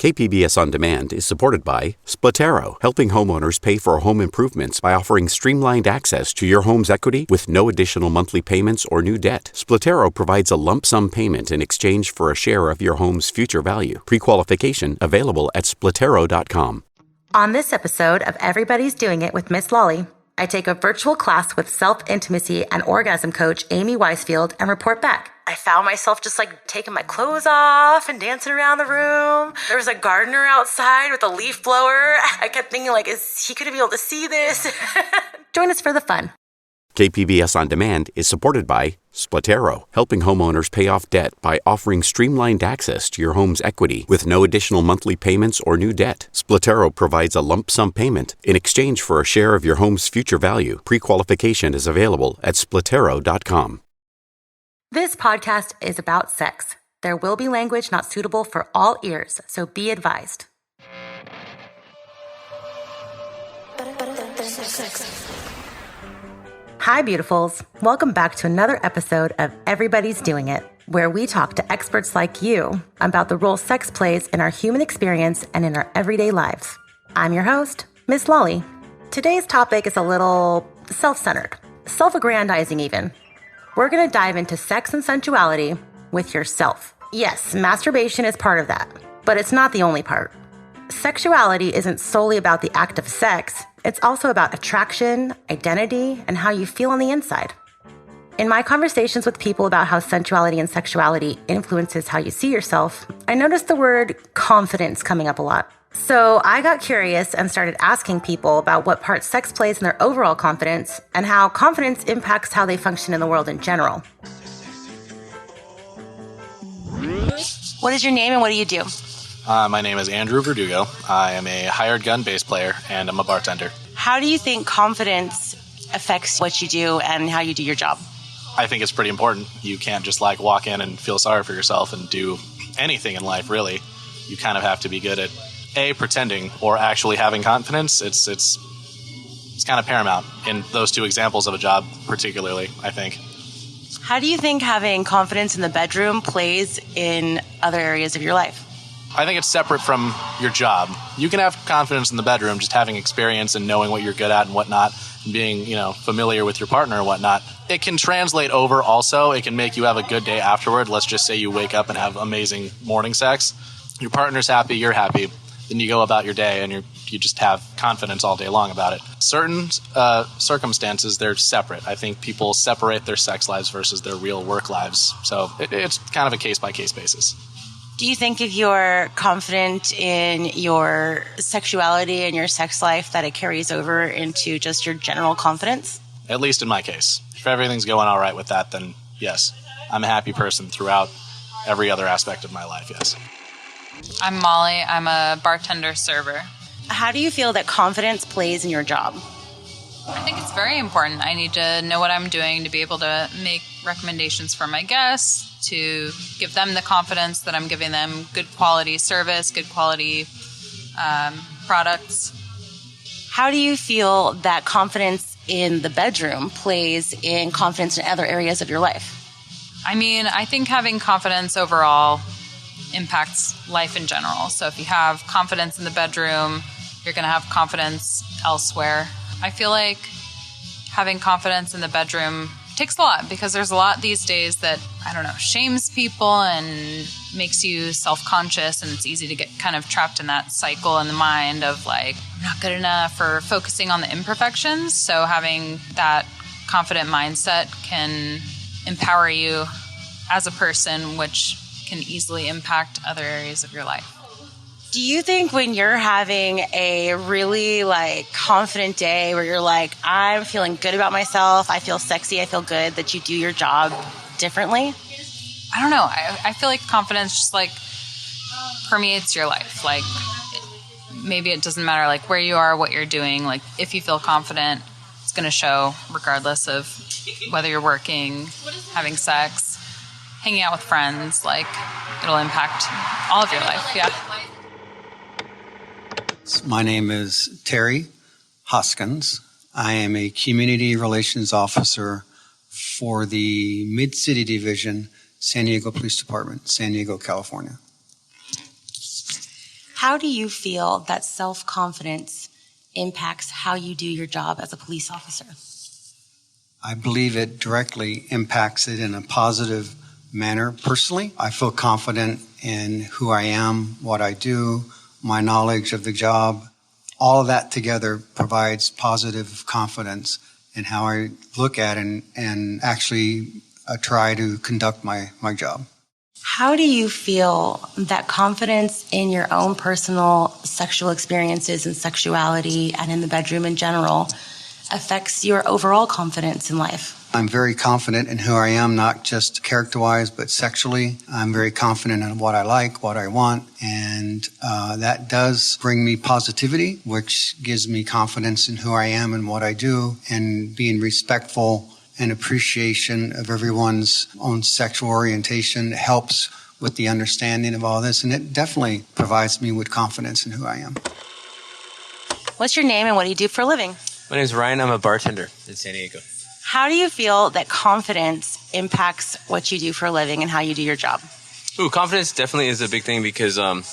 KPBS On Demand is supported by Splatero, helping homeowners pay for home improvements by offering streamlined access to your home's equity with no additional monthly payments or new debt. Splatero provides a lump sum payment in exchange for a share of your home's future value. Pre-qualification available at splatero.com. On this episode of Everybody's Doing It with Miss Lolly, I take a virtual class with self-intimacy and orgasm coach Amy Weissfeld and report back. I found myself just taking my clothes off and dancing around the room. There was a gardener outside with a leaf blower. I kept thinking is he going to be able to see this? Join us for the fun. KPBS On Demand is supported by Splatero, helping homeowners pay off debt by offering streamlined access to your home's equity with no additional monthly payments or new debt. Splatero provides a lump sum payment in exchange for a share of your home's future value. Pre-qualification is available at splatero.com. This podcast is about sex. There will be language not suitable for all ears, so be advised. Hi, beautifuls. Welcome back to another episode of Everybody's Doing It, where we talk to experts like you about the role sex plays in our human experience and in our everyday lives. I'm your host, Miss Lolly. Today's topic is a little self-centered, self-aggrandizing even. We're going to dive into sex and sensuality with yourself. Yes, masturbation is part of that, but it's not the only part. Sexuality isn't solely about the act of sex. It's also about attraction, identity, and how you feel on the inside. In my conversations with people about how sensuality and sexuality influences how you see yourself, I noticed the word confidence coming up a lot. So I got curious and started asking people about what part sex plays in their overall confidence and how confidence impacts how they function in the world in general. What is your name and what do you do? My name is Andrew Verdugo. I am a hired gun bass player and I'm a bartender. How do you think confidence affects what you do and how you do your job? I think it's pretty important. You can't just walk in and feel sorry for yourself and do anything in life, really. You kind of have to be good at pretending or actually having confidence. It's kind of paramount in those two examples of a job, particularly, I think. How do you think having confidence in the bedroom plays in other areas of your life? I think it's separate from your job. You can have confidence in the bedroom, just having experience and knowing what you're good at and whatnot, and being, familiar with your partner and whatnot. It can translate over also. It can make you have a good day afterward. Let's just say you wake up and have amazing morning sex. Your partner's happy, you're happy. Then you go about your day and you just have confidence all day long about it. Certain circumstances, they're separate. I think people separate their sex lives versus their real work lives. So it's kind of a case-by-case basis. Do you think if you're confident in your sexuality and your sex life that it carries over into just your general confidence? At least in my case. If everything's going all right with that, then yes. I'm a happy person throughout every other aspect of my life, yes. I'm Molly. I'm a bartender server. How do you feel that confidence plays in your job? I think it's very important. I need to know what I'm doing to be able to make recommendations for my guests, to give them the confidence that I'm giving them good quality service, good quality products. How do you feel that confidence in the bedroom plays in confidence in other areas of your life? I mean, I think having confidence overall impacts life in general. So if you have confidence in the bedroom, you're going to have confidence elsewhere. I feel like having confidence in the bedroom takes a lot because there's a lot these days that, shames people and makes you self-conscious, and it's easy to get kind of trapped in that cycle in the mind of I'm not good enough, or focusing on the imperfections. So having that confident mindset can empower you as a person, which can easily impact other areas of your life. Do you think when you're having a really confident day where you're I'm feeling good about myself, I feel sexy, I feel good, that you do your job differently? I don't know. I feel like confidence just permeates your life. Maybe it doesn't matter where you are, what you're doing. If you feel confident, it's going to show regardless of whether you're working, having sex, hanging out with friends. It'll impact all of your life. Yeah. My name is Terry Hoskins. I am a community relations officer for the Mid-City Division, San Diego Police Department, San Diego, California. How do you feel that self-confidence impacts how you do your job as a police officer? I believe it directly impacts it in a positive manner. Personally, I feel confident in who I am, what I do, my knowledge of the job. All of that together provides positive confidence in how I look at and actually try to conduct my job. How do you feel that confidence in your own personal sexual experiences and sexuality and in the bedroom in general affects your overall confidence in life? I'm very confident in who I am, not just character-wise, but sexually. I'm very confident in what I like, what I want, and that does bring me positivity, which gives me confidence in who I am and what I do, and being respectful and appreciation of everyone's own sexual orientation helps with the understanding of all this, and it definitely provides me with confidence in who I am. What's your name and what do you do for a living? My name is Ryan. I'm a bartender in San Diego. How do you feel that confidence impacts what you do for a living and how you do your job? Ooh, confidence definitely is a big thing because no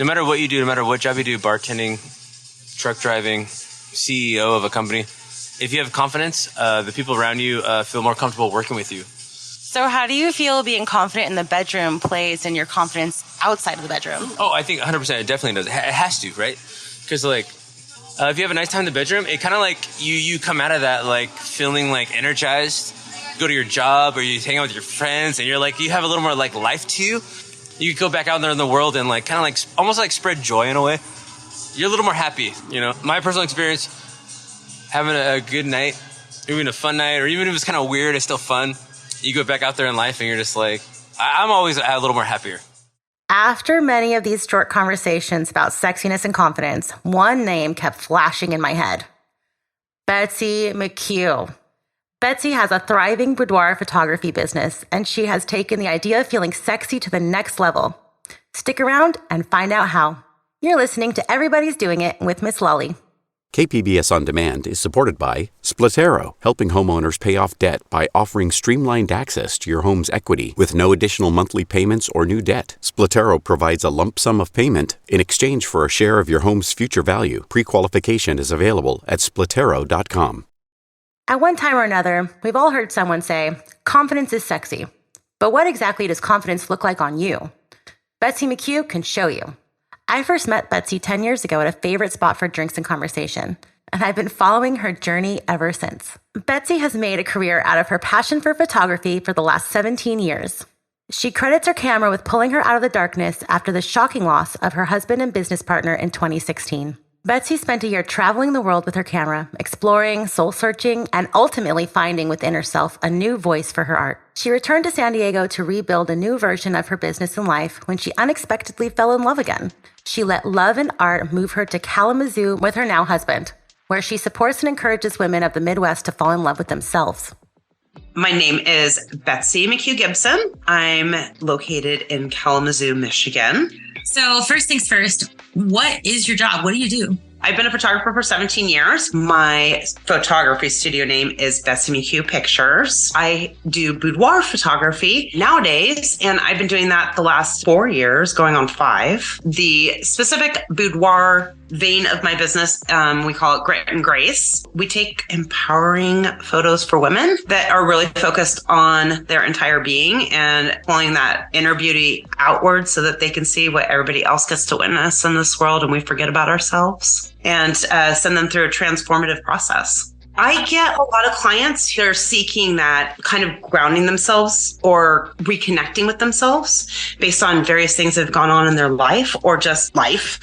matter what you do, no matter what job you do, bartending, truck driving, CEO of a company, if you have confidence, the people around you feel more comfortable working with you. So how do you feel being confident in the bedroom plays in your confidence outside of the bedroom? Oh, I think 100% it definitely does. It has to, right? Because if you have a nice time in the bedroom, it kind of like you come out of that like feeling like energized, go to your job or you hang out with your friends and you're like, you have a little more like life to you. You go back out there in the world and like kind of like almost like spread joy in a way. You're a little more happy, you know. My personal experience, having a good night, even a fun night, or even if it's kind of weird, it's still fun. You go back out there in life and you're just like, I'm always a little more happier. After many of these short conversations about sexiness and confidence, one name kept flashing in my head. Betsy McCue. Betsy has a thriving boudoir photography business, and she has taken the idea of feeling sexy to the next level. Stick around and find out how. You're listening to Everybody's Doing It with Miss Lully. KPBS On Demand is supported by Splatero, helping homeowners pay off debt by offering streamlined access to your home's equity with no additional monthly payments or new debt. Splatero provides a lump sum of payment in exchange for a share of your home's future value. Pre-qualification is available at splatero.com. At one time or another, we've all heard someone say, confidence is sexy. But what exactly does confidence look like on you? Betsy McCue can show you. I first met Betsy 10 years ago at a favorite spot for drinks and conversation, and I've been following her journey ever since. Betsy has made a career out of her passion for photography for the last 17 years. She credits her camera with pulling her out of the darkness after the shocking loss of her husband and business partner in 2016. Betsy spent a year traveling the world with her camera, exploring, soul-searching, and ultimately finding within herself a new voice for her art. She returned to San Diego to rebuild a new version of her business and life when she unexpectedly fell in love again. She let love and art move her to Kalamazoo with her now husband, where she supports and encourages women of the Midwest to fall in love with themselves. My name is Betsy McCue Gibson. I'm located in Kalamazoo, Michigan. So first things first, what is your job? What do you do? I've been a photographer for 17 years. My photography studio name is Betsy McCue Pictures. I do boudoir photography nowadays, and I've been doing that the last 4 years, going on 5. The specific boudoir vein of my business, we call it Grit and Grace. We take empowering photos for women that are really focused on their entire being and pulling that inner beauty outward so that they can see what everybody else gets to witness in this world and we forget about ourselves, and send them through a transformative process. I get a lot of clients who are seeking that kind of grounding themselves or reconnecting with themselves based on various things that have gone on in their life or just life.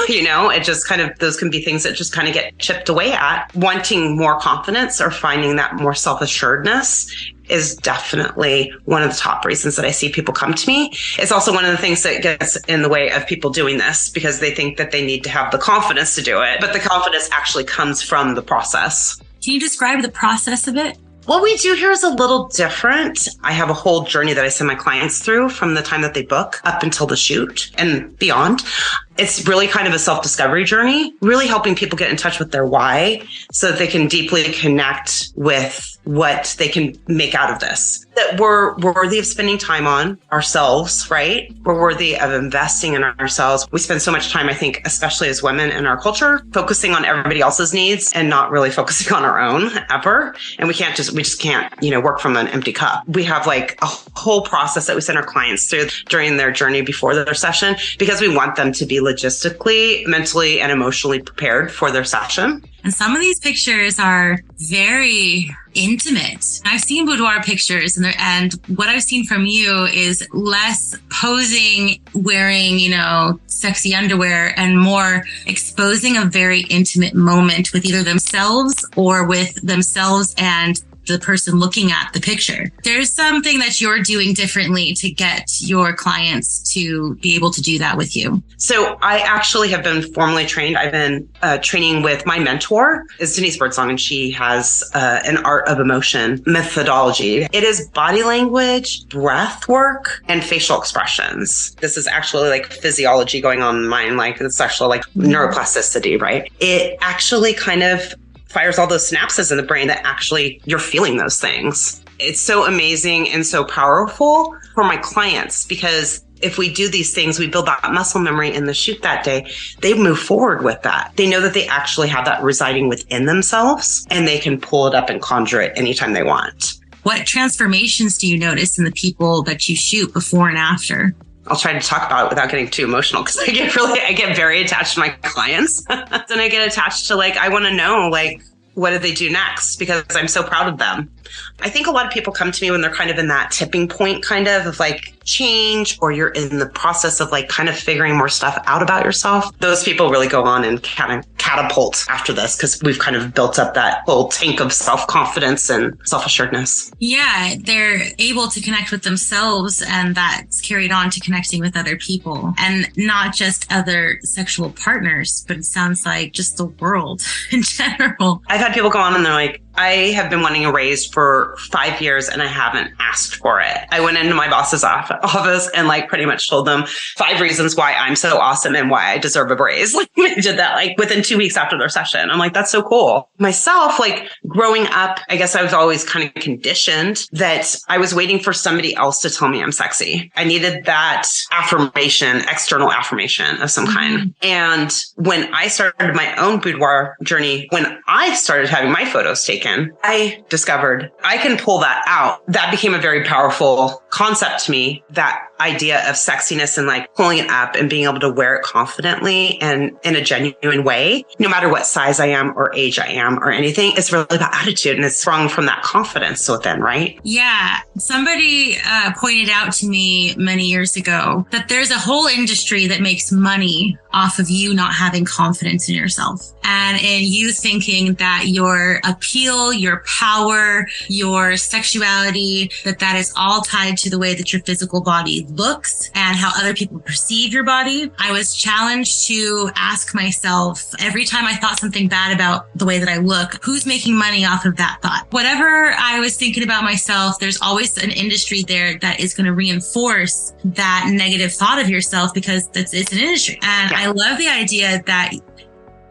It just kind of, those can be things that just kind of get chipped away at. Wanting more confidence or finding that more self-assuredness is definitely one of the top reasons that I see people come to me. It's also one of the things that gets in the way of people doing this because they think that they need to have the confidence to do it, but the confidence actually comes from the process. Can you describe the process of it? What we do here is a little different. I have a whole journey that I send my clients through from the time that they book up until the shoot and beyond. It's really kind of a self-discovery journey, really helping people get in touch with their why so that they can deeply connect with what they can make out of this. That we're worthy of spending time on ourselves, right? We're worthy of investing in ourselves. We spend so much time, I think, especially as women in our culture, focusing on everybody else's needs and not really focusing on our own ever. And we just can't, work from an empty cup. We have like a whole process that we send our clients through during their journey before their session, because we want them to be logistically, mentally, and emotionally prepared for their session. And some of these pictures are very intimate. I've seen boudoir pictures and what I've seen from you is less posing, wearing, sexy underwear, and more exposing a very intimate moment with either themselves or with themselves and the person looking at the picture. There's something that you're doing differently to get your clients to be able to do that with you. So I actually have been formally trained. I've been training with my mentor, is Denise Birdsong, and she has an art of emotion methodology. It is body language, breath work, and facial expressions. This is actually like physiology going on in the mind. Like it's actually like neuroplasticity, right? It actually kind of fires all those synapses in the brain that actually you're feeling those things. It's so amazing and so powerful for my clients, because if we do these things, we build that muscle memory in the shoot that day. They move forward with that. They know that they actually have that residing within themselves, and they can pull it up and conjure it anytime they want. What transformations do you notice in the people that you shoot before and after? I'll try to talk about it without getting too emotional, because I get very attached to my clients. Then I get attached to I want to know what do they do next? Because I'm so proud of them. I think a lot of people come to me when they're kind of in that tipping point of change, or you're in the process of kind of figuring more stuff out about yourself. Those people really go on and kind of catapult after this, because we've kind of built up that whole tank of self-confidence and self-assuredness. Yeah, they're able to connect with themselves, and that's carried on to connecting with other people, and not just other sexual partners, but it sounds like just the world in general. I've had people go on and they're like, I have been wanting a raise for 5 years and I haven't asked for it. I went into my boss's office and pretty much told them 5 reasons why I'm so awesome and why I deserve a raise. I did that within 2 weeks after their session. I'm like, that's so cool. Myself, growing up, I guess I was always kind of conditioned that I was waiting for somebody else to tell me I'm sexy. I needed that affirmation, external affirmation of some kind. And when I started my own boudoir journey, when I started having my photos taken, I discovered I can pull that out. That became a very powerful concept to me, that idea of sexiness and pulling it up and being able to wear it confidently and in a genuine way, no matter what size I am or age I am or anything. It's really about attitude, and it's sprung from that confidence within, right? Yeah. Somebody pointed out to me many years ago that there's a whole industry that makes money off of you not having confidence in yourself, and in you thinking that your appeal, your power, your sexuality, that is all tied to the way that your physical body looks and how other people perceive your body. I was challenged to ask myself every time I thought something bad about the way that I look, who's making money off of that thought? Whatever I was thinking about myself, there's always an industry there that is going to reinforce that negative thought of yourself, because it's an industry. And I love the idea that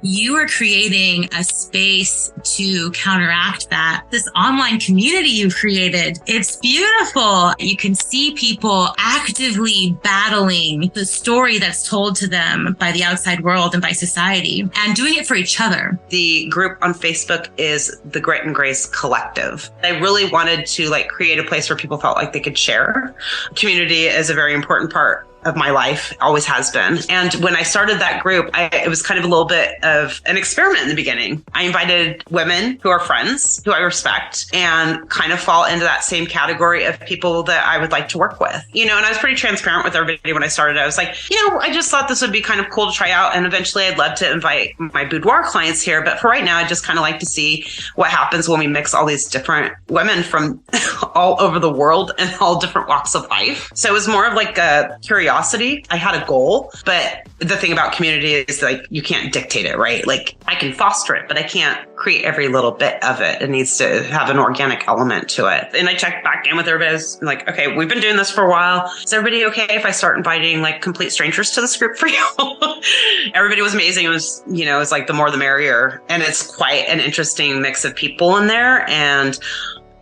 you are creating a space to counteract that. This online community you've created, it's beautiful. You can see people actively battling the story that's told to them by the outside world and by society, and doing it for each other. The group on Facebook is the Grit and Grace Collective. I really wanted to create a place where people felt like they could share. Community is a very important part of my life, always has been. And when I started that group, it was kind of a little bit of an experiment in the beginning. I invited women who are friends, who I respect, and kind of fall into that same category of people that I would like to work with. And I was pretty transparent with everybody when I started. I was like, I just thought this would be kind of cool to try out. And eventually I'd love to invite my boudoir clients here. But for right now, I just kind of like to see what happens when we mix all these different women from all over the world and all different walks of life. So it was more of a curiosity. I had a goal, but the thing about community is you can't dictate it, right? I can foster it, but I can't create every little bit of it. It needs to have an organic element to it. And I checked back in with everybody. I was like, okay, we've been doing this for a while. Is everybody okay if I start inviting complete strangers to this group for you? Everybody was amazing. It was, it's the more the merrier. And it's quite an interesting mix of people in there. And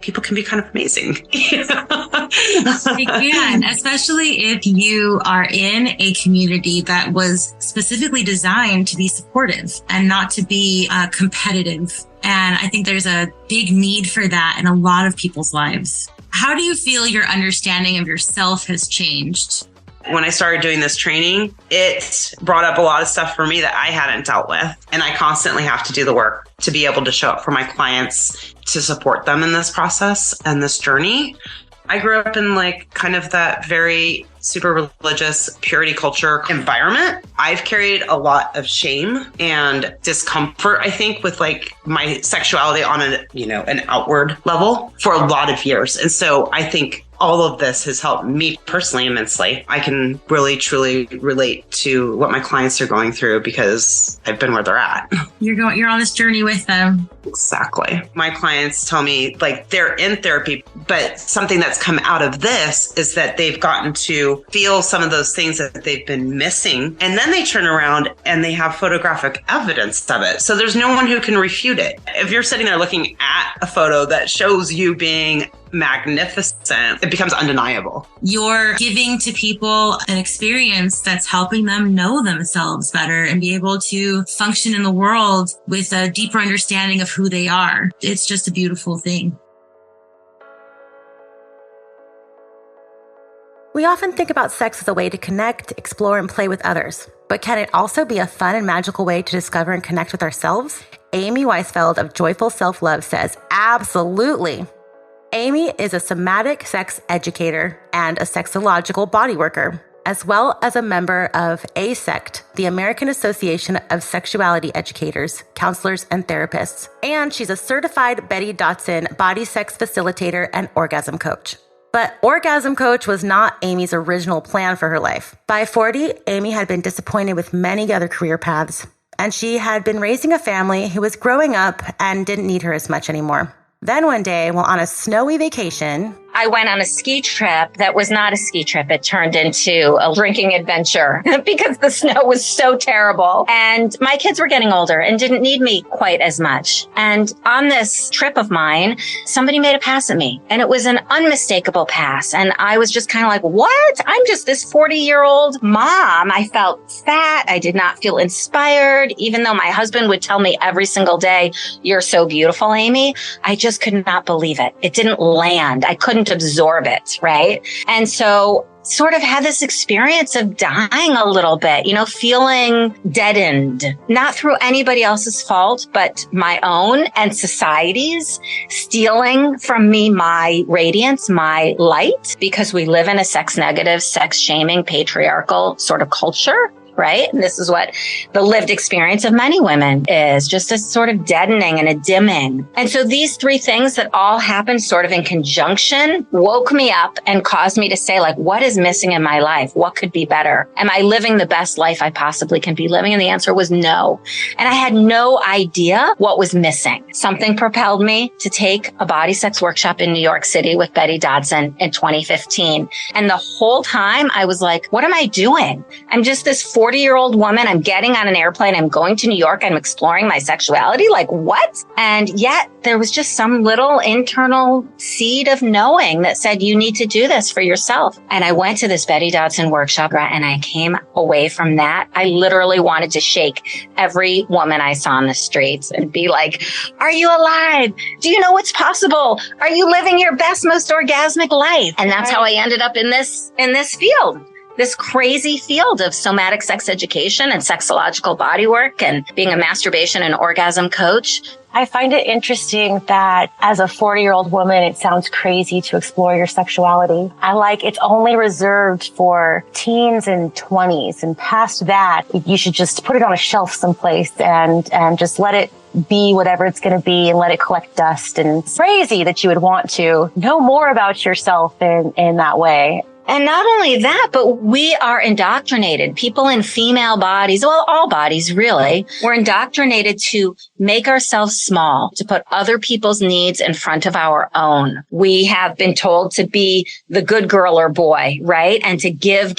people can be kind of amazing. They can, especially if you are in a community that was specifically designed to be supportive and not to be competitive. And I think there's a big need for that in a lot of people's lives. How do you feel your understanding of yourself has changed? When I started doing this training, it brought up a lot of stuff for me that I hadn't dealt with. And I constantly have to do the work to be able to show up for my clients, to support them in this process and this journey. I grew up in kind of that very super religious purity culture environment. I've carried a lot of shame and discomfort, I think, with my sexuality on an outward level for a lot of years. And so I think all of this has helped me personally immensely. I can really, truly relate to what my clients are going through because I've been where they're at. You're on this journey with them. Exactly. My clients tell me they're in therapy, but something that's come out of this is that they've gotten to feel some of those things that they've been missing. And then they turn around and they have photographic evidence of it. So there's no one who can refute it. If you're sitting there looking at a photo that shows you being magnificent, it becomes undeniable. You're giving to people an experience that's helping them know themselves better and be able to function in the world with a deeper understanding of who they are. It's just a beautiful thing. We often think about sex as a way to connect, explore, and play with others. But can it also be a fun and magical way to discover and connect with ourselves? Amy Weissfeld of Joyful Self-Love says, absolutely. Amy is a somatic sex educator and a sexological body worker, as well as a member of ASECT, the American Association of Sexuality Educators, Counselors, and Therapists. And she's a certified Betty Dodson body sex facilitator and orgasm coach. But orgasm coach was not Amy's original plan for her life. By 40, Amy had been disappointed with many other career paths, and she had been raising a family who was growing up and didn't need her as much anymore. Then one day, while on a snowy vacation, I went on a ski trip that was not a ski trip. It turned into a drinking adventure because the snow was so terrible. And my kids were getting older and didn't need me quite as much. And on this trip of mine, somebody made a pass at me and it was an unmistakable pass. And I was just kind of like, what? I'm just this 40-year-old mom. I felt fat. I did not feel inspired, even though my husband would tell me every single day, you're so beautiful, Amy. I just could not believe it. It didn't land. I couldn't absorb it, right? And so sort of had this experience of dying a little bit, feeling deadened, not through anybody else's fault, but my own and society's stealing from me my radiance, my light, because we live in a sex negative, sex shaming, patriarchal sort of culture. Right? And this is what the lived experience of many women is, just a sort of deadening and a dimming. And so these three things that all happened sort of in conjunction woke me up and caused me to say, what is missing in my life? What could be better? Am I living the best life I possibly can be living? And the answer was no. And I had no idea what was missing. Something propelled me to take a body sex workshop in New York City with Betty Dodson in 2015. And the whole time I was like, what am I doing? I'm just this 40-year-old woman. I'm getting on an airplane. I'm going to New York. I'm exploring my sexuality. What? And yet there was just some little internal seed of knowing that said, you need to do this for yourself. And I went to this Betty Dodson workshop and I came away from that. I literally wanted to shake every woman I saw on the streets and be like, are you alive? Do you know what's possible? Are you living your best, most orgasmic life? And that's how I ended up in this field. This crazy field of somatic sex education and sexological bodywork and being a masturbation and orgasm coach. I find it interesting that as a 40-year-old woman, it sounds crazy to explore your sexuality. It's only reserved for teens and 20s. And past that, you should just put it on a shelf someplace and just let it be whatever it's going to be and let it collect dust. And it's crazy that you would want to know more about yourself in that way. And not only that, but we are indoctrinated. People in female bodies, well, all bodies really, we're indoctrinated to make ourselves small, to put other people's needs in front of our own. We have been told to be the good girl or boy, right? And to give,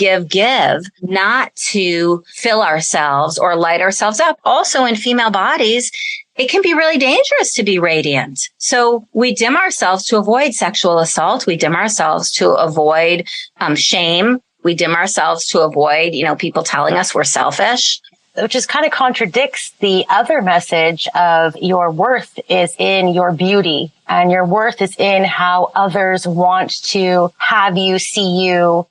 not to fill ourselves or light ourselves up. Also in female bodies, it can be really dangerous to be radiant. So we dim ourselves to avoid sexual assault. We dim ourselves to avoid shame. We dim ourselves to avoid, people telling us we're selfish. Which just kind of contradicts the other message of your worth is in your beauty and your worth is in how others want to have you, see you,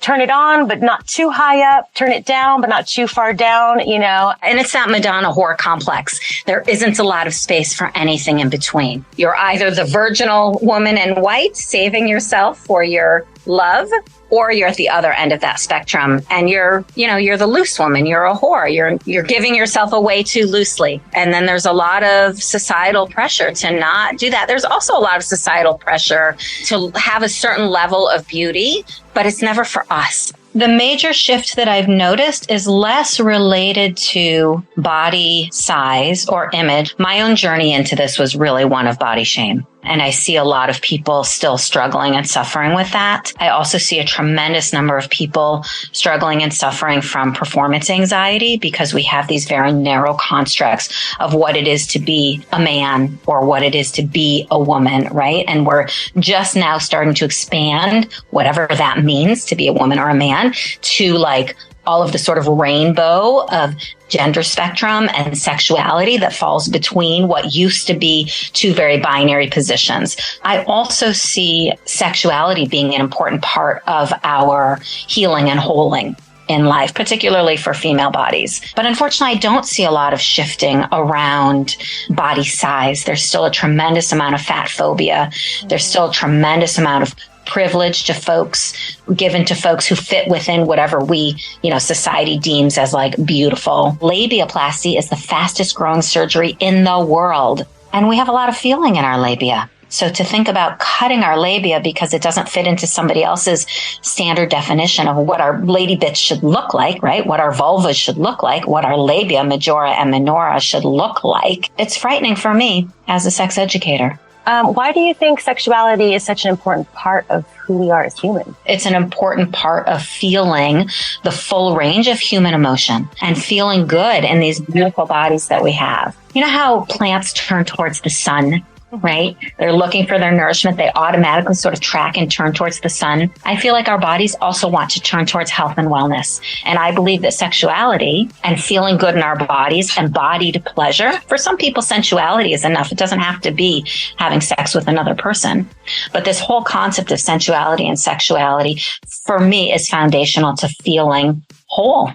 turn it on, but not too high up, turn it down, but not too far down, And it's that Madonna whore complex. There isn't a lot of space for anything in between. You're either the virginal woman in white saving yourself for your love, or you're at the other end of that spectrum and you're the loose woman, you're a whore, you're giving yourself away too loosely. And then there's a lot of societal pressure to not do that. There's also a lot of societal pressure to have a certain level of beauty, but it's never for us. The major shift that I've noticed is less related to body size or image. My own journey into this was really one of body shame. And I see a lot of people still struggling and suffering with that. I also see a tremendous number of people struggling and suffering from performance anxiety because we have these very narrow constructs of what it is to be a man or what it is to be a woman, right? And we're just now starting to expand whatever that means to be a woman or a man to like all of the sort of rainbow of gender spectrum and sexuality that falls between what used to be two very binary positions. I also see sexuality being an important part of our healing and holing in life, particularly for female bodies. But unfortunately, I don't see a lot of shifting around body size. There's still a tremendous amount of fat phobia. There's still a tremendous amount of privilege to folks, given to folks who fit within whatever we, society deems as like beautiful. Labiaplasty is the fastest growing surgery in the world. And we have a lot of feeling in our labia. So to think about cutting our labia because it doesn't fit into somebody else's standard definition of what our lady bits should look like, right? What our vulvas should look like, what our labia majora and minora should look like. It's frightening for me as a sex educator. Why do you think sexuality is such an important part of who we are as humans? It's an important part of feeling the full range of human emotion and feeling good in these beautiful bodies that we have. You know how plants turn towards the sun, right? They're looking for their nourishment. They automatically sort of track and turn towards the sun. I feel like our bodies also want to turn towards health and wellness. And I believe that sexuality and feeling good in our bodies, embodied pleasure, for some people, sensuality is enough. It doesn't have to be having sex with another person. But this whole concept of sensuality and sexuality, for me, is foundational to feeling whole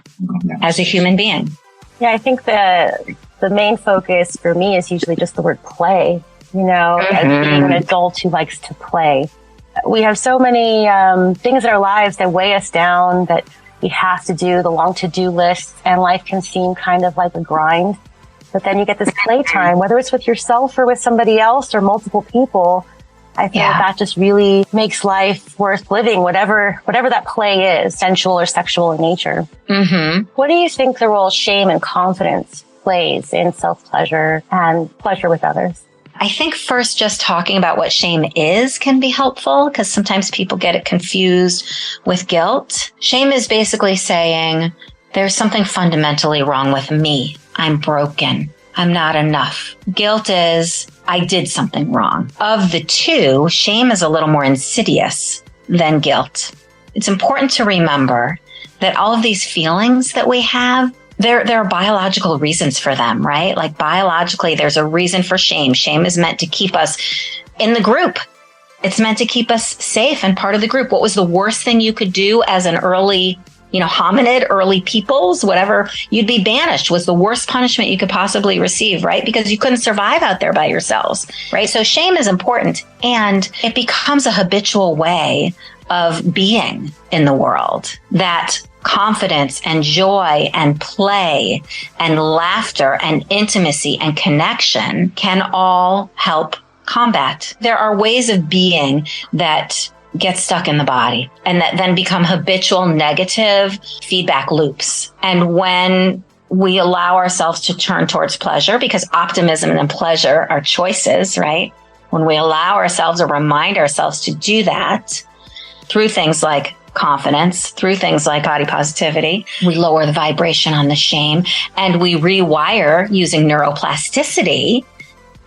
as a human being. Yeah, I think the main focus for me is usually just the word play. As being an adult who likes to play. We have so many things in our lives that weigh us down, that we have to do, the long to-do lists, and life can seem kind of like a grind. But then you get this playtime, whether it's with yourself or with somebody else or multiple people. I feel like that just really makes life worth living, whatever that play is, sensual or sexual in nature. Mm-hmm. What do you think the role shame and confidence plays in self-pleasure and pleasure with others? I think first just talking about what shame is can be helpful because sometimes people get it confused with guilt. Shame is basically saying there's something fundamentally wrong with me. I'm broken. I'm not enough. Guilt is I did something wrong. Of the two, shame is a little more insidious than guilt. It's important to remember that all of these feelings that we have, there are biological reasons for them, right? Like biologically, there's a reason for shame. Shame is meant to keep us in the group. It's meant to keep us safe and part of the group. What was the worst thing you could do as an early, hominid, early peoples, whatever? You'd be banished was the worst punishment you could possibly receive, right? Because you couldn't survive out there by yourselves, right? So shame is important and it becomes a habitual way of being in the world that confidence and joy and play and laughter and intimacy and connection can all help combat. There are ways of being that get stuck in the body and that then become habitual negative feedback loops. And when we allow ourselves to turn towards pleasure, because optimism and pleasure are choices, right? When we allow ourselves or remind ourselves to do that through things like confidence through things like body positivity. We lower the vibration on the shame, and we rewire using neuroplasticity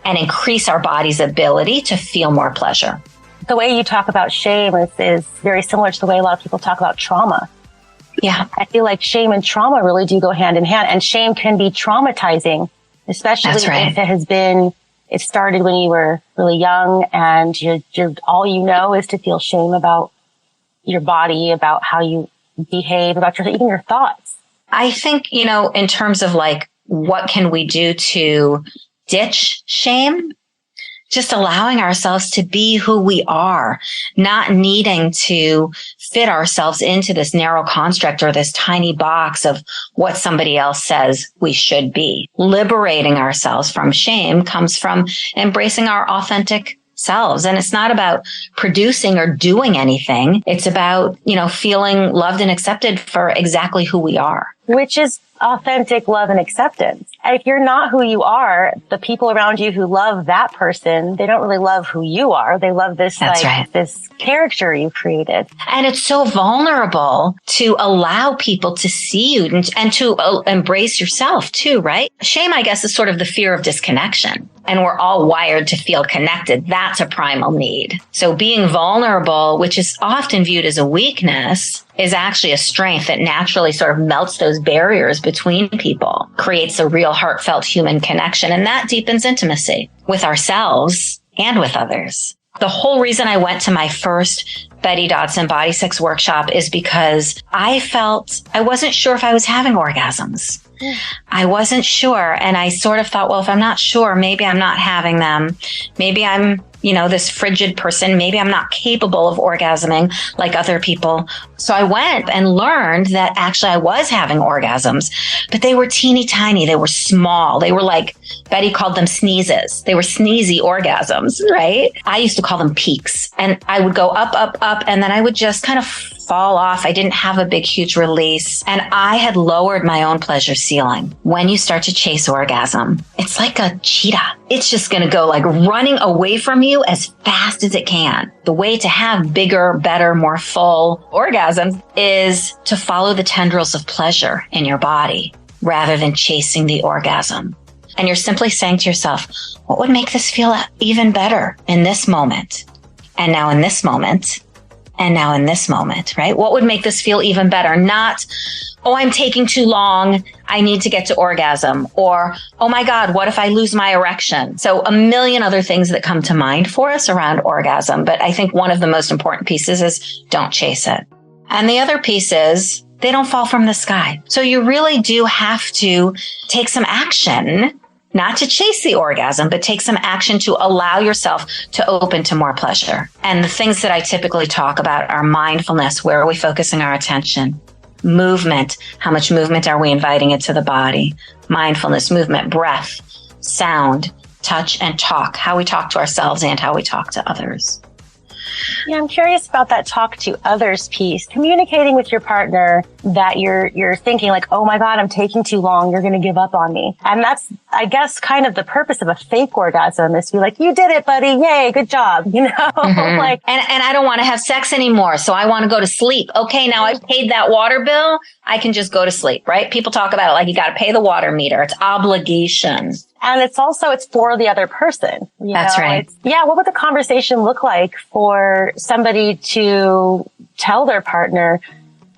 and increase our body's ability to feel more pleasure. The way you talk about shame is very similar to the way a lot of people talk about trauma. Yeah. I feel like shame and trauma really do go hand in hand, and shame can be traumatizing, especially if it started when you were really young and you're all you know is to feel shame about your body, about how you behave, about even your thoughts. I think, in terms of like, what can we do to ditch shame? Just allowing ourselves to be who we are, not needing to fit ourselves into this narrow construct or this tiny box of what somebody else says we should be. Liberating ourselves from shame comes from embracing our authentic selves. And it's not about producing or doing anything. It's about, feeling loved and accepted for exactly who we are. Which is authentic love and acceptance. And if you're not who you are, the people around you who love that person, they don't really love who you are. They love this, this character you created. And it's so vulnerable to allow people to see you and to embrace yourself too, right? Shame, I guess, is sort of the fear of disconnection. And we're all wired to feel connected. That's a primal need. So being vulnerable, which is often viewed as a weakness, is actually a strength that naturally sort of melts those barriers between people, creates a real heartfelt human connection, and that deepens intimacy with ourselves and with others. The whole reason I went to my first Betty Dodson Body Sex workshop is because I wasn't sure if I was having orgasms. I wasn't sure. And I sort of thought, well, if I'm not sure, maybe I'm not having them. Maybe I'm, this frigid person. Maybe I'm not capable of orgasming like other people. So I went and learned that actually I was having orgasms, but they were teeny tiny. They were small. They were like, Betty called them sneezes. They were sneezy orgasms, right? I used to call them peaks. And I would go up, up, up, and then I would just kind of fall off. I didn't have a big, huge release. And I had lowered my own pleasure ceiling. When you start to chase orgasm, it's like a cheetah. It's just going to go like running away from you as fast as it can. The way to have bigger, better, more full orgasms is to follow the tendrils of pleasure in your body rather than chasing the orgasm. And you're simply saying to yourself, what would make this feel even better in this moment? And now in this moment? And now in this moment, right? What would make this feel even better? Not, oh, I'm taking too long. I need to get to orgasm. Or, oh my God, what if I lose my erection? So a million other things that come to mind for us around orgasm. But I think one of the most important pieces is don't chase it. And the other piece is they don't fall from the sky. So you really do have to take some action, not to chase the orgasm, but take some action to allow yourself to open to more pleasure. And the things that I typically talk about are mindfulness. Where are we focusing our attention? Movement. How much movement are we inviting into the body? Mindfulness, movement, breath, sound, touch, and talk. How we talk to ourselves and how we talk to others. Yeah, I'm curious about that talk to others piece. Communicating with your partner that you're thinking like, oh my God, I'm taking too long. You're going to give up on me. And that's, I guess, kind of the purpose of a fake orgasm is to be like, you did it, buddy. Yay, good job. Mm-hmm. Like, and I don't want to have sex anymore. So I want to go to sleep. Okay, now I've paid that water bill. I can just go to sleep, right? People talk about it like you got to pay the water meter. It's obligation. And it's for the other person. That's right. What would the conversation look like for somebody to tell their partner,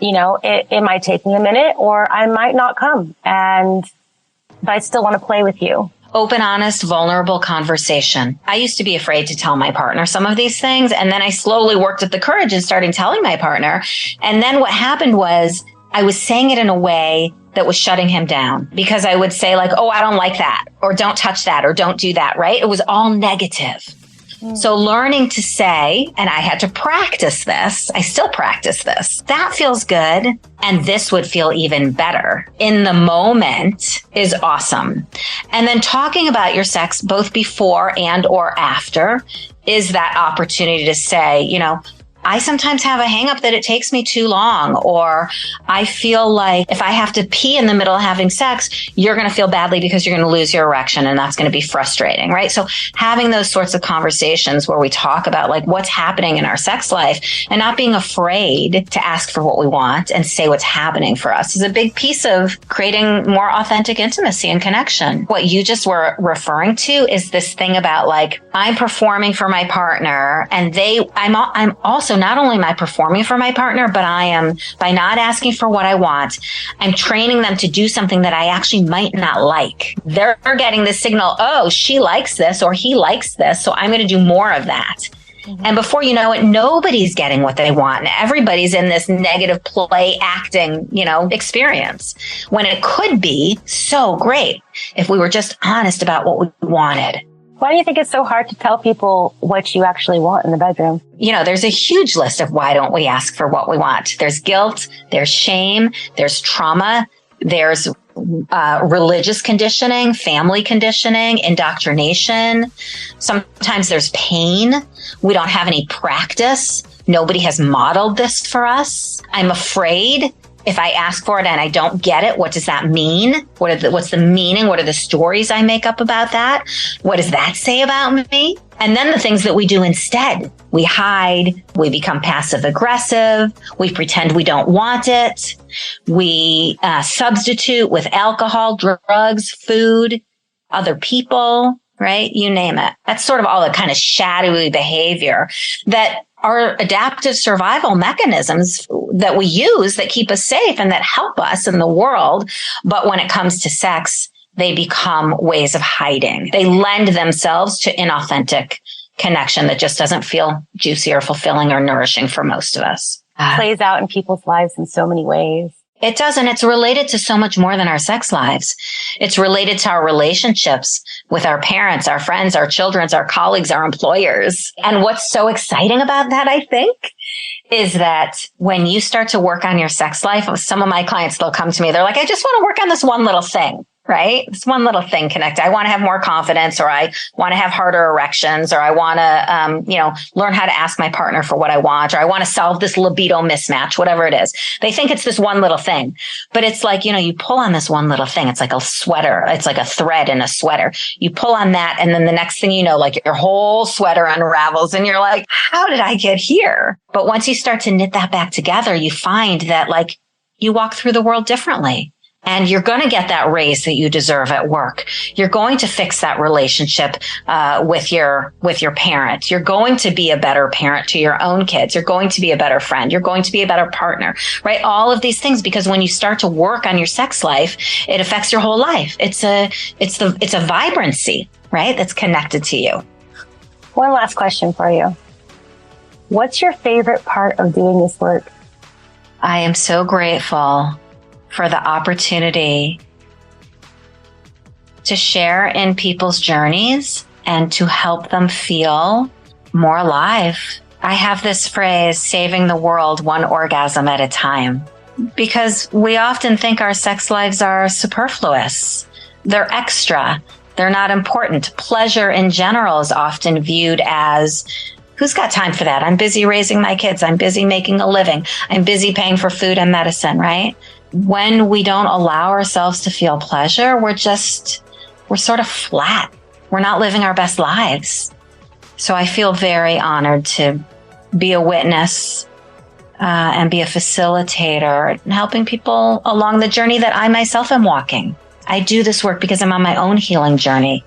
it might take me a minute or I might not come, but I still want to play with you. Open, honest, vulnerable conversation. I used to be afraid to tell my partner some of these things. And then I slowly worked up the courage and started telling my partner. And then what happened was I was saying it in a way that was shutting him down because I would say like, oh, I don't like that, or don't touch that, or don't do that, right? It was all negative. So learning to say, and I had to practice this, I still practice this, that feels good, and this would feel even better in the moment is awesome. And then talking about your sex both before and or after is that opportunity to say, I sometimes have a hang up that it takes me too long, or I feel like if I have to pee in the middle of having sex, you're going to feel badly because you're going to lose your erection, and that's going to be frustrating, right? So having those sorts of conversations where we talk about like what's happening in our sex life and not being afraid to ask for what we want and say what's happening for us is a big piece of creating more authentic intimacy and connection. What you just were referring to is this thing about like, I'm performing for my partner, and I'm also not only am I performing for my partner, but I am, by not asking for what I want, I'm training them to do something that I actually might not like. They're getting the signal, oh, she likes this or he likes this, so I'm going to do more of that. And before you know it, nobody's getting what they want. And everybody's in this negative play acting, experience, when it could be so great if we were just honest about what we wanted. Why do you think it's so hard to tell people what you actually want in the bedroom? There's a huge list of why don't we ask for what we want. There's guilt, there's shame, there's trauma, there's religious conditioning, family conditioning, indoctrination. Sometimes there's pain. We don't have any practice. Nobody has modeled this for us. I'm afraid. If I ask for it and I don't get it, what does that mean? What's the meaning? What are the stories I make up about that? What does that say about me? And then the things that we do instead. We hide. We become passive aggressive. We pretend we don't want it. We substitute with alcohol, drugs, food, other people, right? You name it. That's sort of all the kind of shadowy behavior that are adaptive survival mechanisms that we use that keep us safe and that help us in the world. But when it comes to sex, they become ways of hiding. They lend themselves to inauthentic connection that just doesn't feel juicy or fulfilling or nourishing for most of us. Plays out in people's lives in so many ways. It does, and it's related to so much more than our sex lives. It's related to our relationships with our parents, our friends, our children, our colleagues, our employers. And what's so exciting about that, I think, is that when you start to work on your sex life, some of my clients, they'll come to me, they're like, I just want to work on this one little thing. Right? This one little thing connect. I want to have more confidence, or I want to have harder erections, or I want to, learn how to ask my partner for what I want, or I want to solve this libido mismatch, whatever it is. They think it's this one little thing, but it's like, you pull on this one little thing. It's like a sweater. It's like a thread in a sweater. You pull on that. And then the next thing you know, like your whole sweater unravels and you're like, how did I get here? But once you start to knit that back together, you find that like you walk through the world differently. And you're going to get that raise that you deserve at work. You're going to fix that relationship with your parent. You're going to be a better parent to your own kids. You're going to be a better friend. You're going to be a better partner, right? All of these things, because when you start to work on your sex life, it affects your whole life. It's a vibrancy, right? That's connected to you. One last question for you. What's your favorite part of doing this work? I am so grateful for the opportunity to share in people's journeys and to help them feel more alive. I have this phrase, saving the world one orgasm at a time, because we often think our sex lives are superfluous. They're extra. They're not important. Pleasure in general is often viewed as, who's got time for that? I'm busy raising my kids. I'm busy making a living. I'm busy paying for food and medicine, right? When we don't allow ourselves to feel pleasure, we're sort of flat. We're not living our best lives. So I feel very honored to be a witness and be a facilitator, helping people along the journey that I myself am walking. I do this work because I'm on my own healing journey,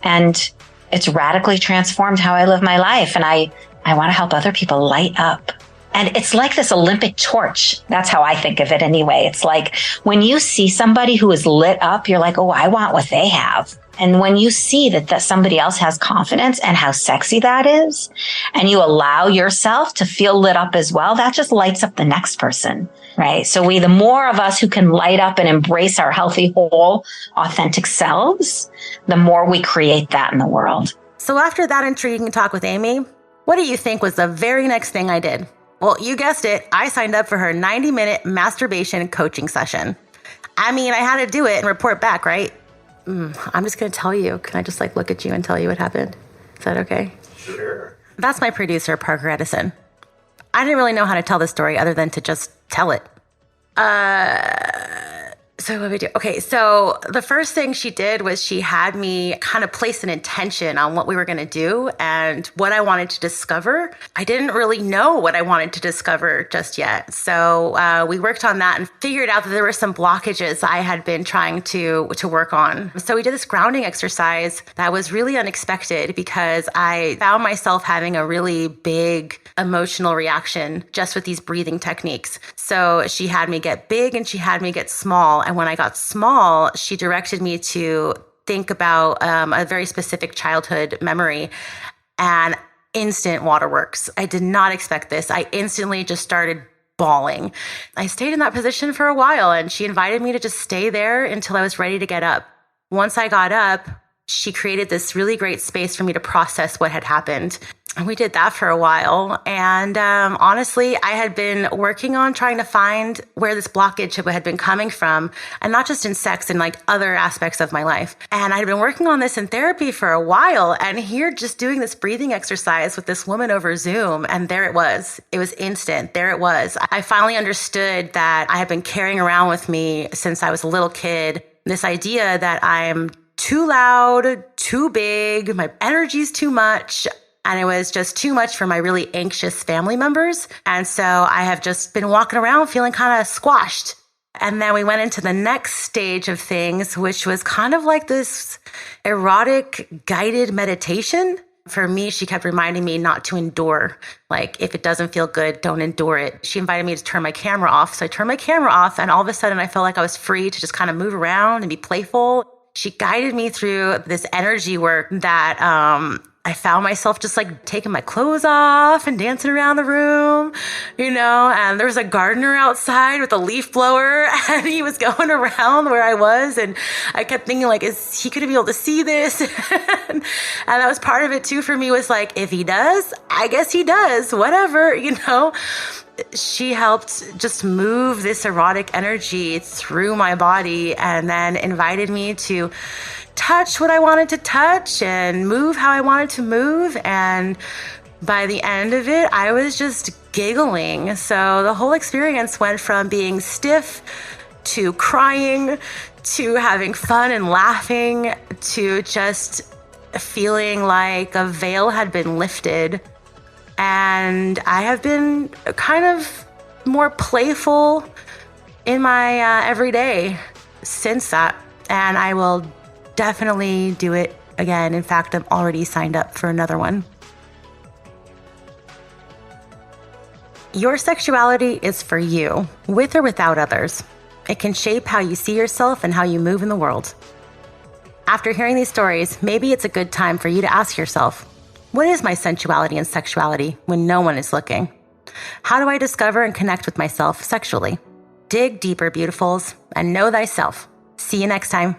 and it's radically transformed how I live my life. And I want to help other people light up. And it's like this Olympic torch. That's how I think of it anyway. It's like when you see somebody who is lit up, you're like, oh, I want what they have. And when you see that somebody else has confidence and how sexy that is, and you allow yourself to feel lit up as well, that just lights up the next person, right? So the more of us who can light up and embrace our healthy, whole, authentic selves, the more we create that in the world. So after that intriguing talk with Amy, what do you think was the very next thing I did? Well, you guessed it. I signed up for her 90-minute masturbation coaching session. I mean, I had to do it and report back, right? I'm just going to tell you. Can I just look at you and tell you what happened? Is that okay? Sure. That's my producer, Parker Edison. I didn't really know how to tell the story other than to just tell it. So what did we do? Okay, so the first thing she did was she had me kind of place an intention on what we were going to do and what I wanted to discover. I didn't really know what I wanted to discover just yet. So we worked on that and figured out that there were some blockages I had been trying to work on. So we did this grounding exercise that was really unexpected because I found myself having a really big emotional reaction just with these breathing techniques. So she had me get big and she had me get small. And when I got small, she directed me to think about a very specific childhood memory and instant waterworks. I did not expect this. I instantly just started bawling. I stayed in that position for a while and she invited me to just stay there until I was ready to get up. Once I got up, she created this really great space for me to process what had happened. And we did that for a while. And honestly, I had been working on trying to find where this blockage had been coming from, and not just in sex, in like other aspects of my life. And I had been working on this in therapy for a while, and here just doing this breathing exercise with this woman over Zoom, and there it was. It was instant. There it was. I finally understood that I had been carrying around with me since I was a little kid, this idea that I'm too loud, too big, my energy's too much. And it was just too much for my really anxious family members. And so I have just been walking around feeling kind of squashed. And then we went into the next stage of things, which was kind of like this erotic guided meditation. For me, she kept reminding me not to endure. Like, if it doesn't feel good, don't endure it. She invited me to turn my camera off. So I turned my camera off, and all of a sudden I felt like I was free to just kind of move around and be playful. She guided me through this energy work that I found myself just like taking my clothes off and dancing around the room, and there was a gardener outside with a leaf blower and he was going around where I was. And I kept thinking, like, is he going to be able to see this? And that was part of it too for me, was like, if he does, I guess he does, whatever. She helped just move this erotic energy through my body and then invited me to touch what I wanted to touch and move how I wanted to move. And by the end of it, I was just giggling. So the whole experience went from being stiff to crying to having fun and laughing to just feeling like a veil had been lifted. And I have been kind of more playful in my everyday since that. And I will definitely do it again. In fact, I'm already signed up for another one. Your sexuality is for you, with or without others. It can shape how you see yourself and how you move in the world. After hearing these stories, maybe it's a good time for you to ask yourself, what is my sensuality and sexuality when no one is looking? How do I discover and connect with myself sexually? Dig deeper, beautifuls, and know thyself. See you next time.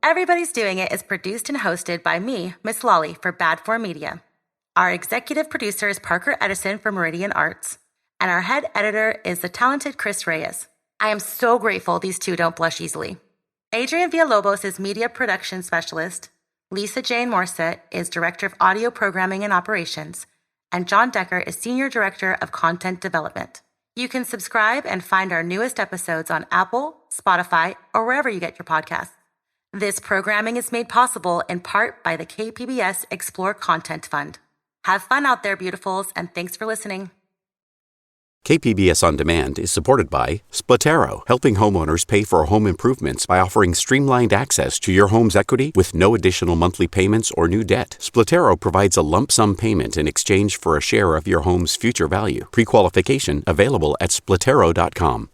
Everybody's Doing It is produced and hosted by me, Miss Lolly, for Bad Form Media. Our executive producer is Parker Edison for Meridian Arts, and our head editor is the talented Chris Reyes. I am so grateful these two don't blush easily. Adrian Villalobos is media production specialist, Lisa Jane Morset is director of audio programming and operations, and John Decker is senior director of content development. You can subscribe and find our newest episodes on Apple, Spotify, or wherever you get your podcasts. This programming is made possible in part by the KPBS Explore Content Fund. Have fun out there, beautifuls, and thanks for listening. KPBS On Demand is supported by Splatero, helping homeowners pay for home improvements by offering streamlined access to your home's equity with no additional monthly payments or new debt. Splatero provides a lump sum payment in exchange for a share of your home's future value. Pre-qualification available at splatero.com.